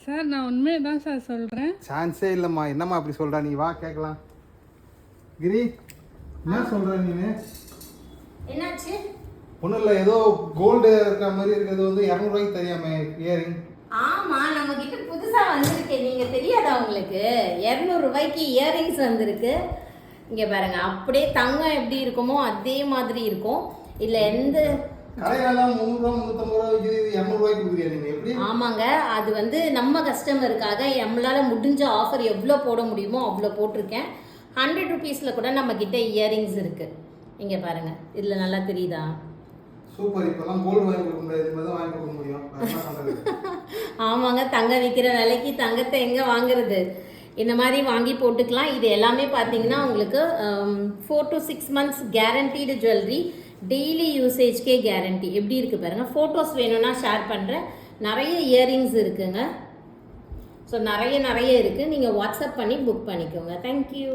Sir நான் உண்மையை தான் சார் சொல்கிறேன். சான்ஸே இல்லைம்மா. என்னம்மா அப்படி சொல்கிறா? நீ வா கேட்கலாம். கிரி என்ன சொல்கிற நீ? என்னாச்சு? ஒன்றும் இல்லை, ஏதோ கோல்டு இருக்கிற மாதிரி இருக்கிறது வந்து 200 ரூபாய்க்கு தெரியாம இயரிங். ஆமா, நம்ம கிட்ட புதுசா வந்திருக்கு. நீங்க தெரியாதா உங்களுக்கு? 200 ரூபாய்க்கு இயரிங்ஸ் வந்திருக்கு. இங்க பாருங்க, அப்படியே தங்கம் எப்படி இருக்குமோ அதே மாதிரி இருக்கும். இல்ல எந்த கடையெல்லாம் 300 ரூபா 350 ரூபாய்க்கு 200 ரூபாய்க்கு கொடுக்குறியா நீங்க? எப்படி? ஆமாங்க, அது வந்து நம்ம கஸ்டமருக்காக நம்மளால முடிஞ்ச ஆஃபர் எவ்வளோ போட முடியுமோ அவ்வளோ போட்டிருக்கேன். 100 ருபீஸ்ல கூட நம்ம கிட்ட இயரிங்ஸ் இருக்கு. இங்க பாருங்க, இதுல நல்லா தெரியுதா? சூப்பர். இப்பெல்லாம் கோல்டு வாங்கி கொடுக்க முடியாது, இது மாதிரி தான் வாங்கி கொடுக்க முடியும். ஆமாங்க, தங்க விற்கிற விலைக்கு தங்கத்தை எங்கே வாங்குறது? இந்த மாதிரி வாங்கி போட்டுக்கலாம். இது எல்லாமே பார்த்தீங்கன்னா உங்களுக்கு 4 to 6 months guaranteed jewellery, daily யூசேஜ்க்கே கேரண்டி. எப்படி இருக்குது பாருங்கள். ஃபோட்டோஸ் வேணும்னா ஷேர் பண்ணுறேன். நிறைய இயரிங்ஸ் இருக்குங்க. ஸோ நிறைய இருக்குது. நீங்கள் வாட்ஸ்அப் பண்ணி புக் பண்ணிக்கோங்க. தேங்க்யூ.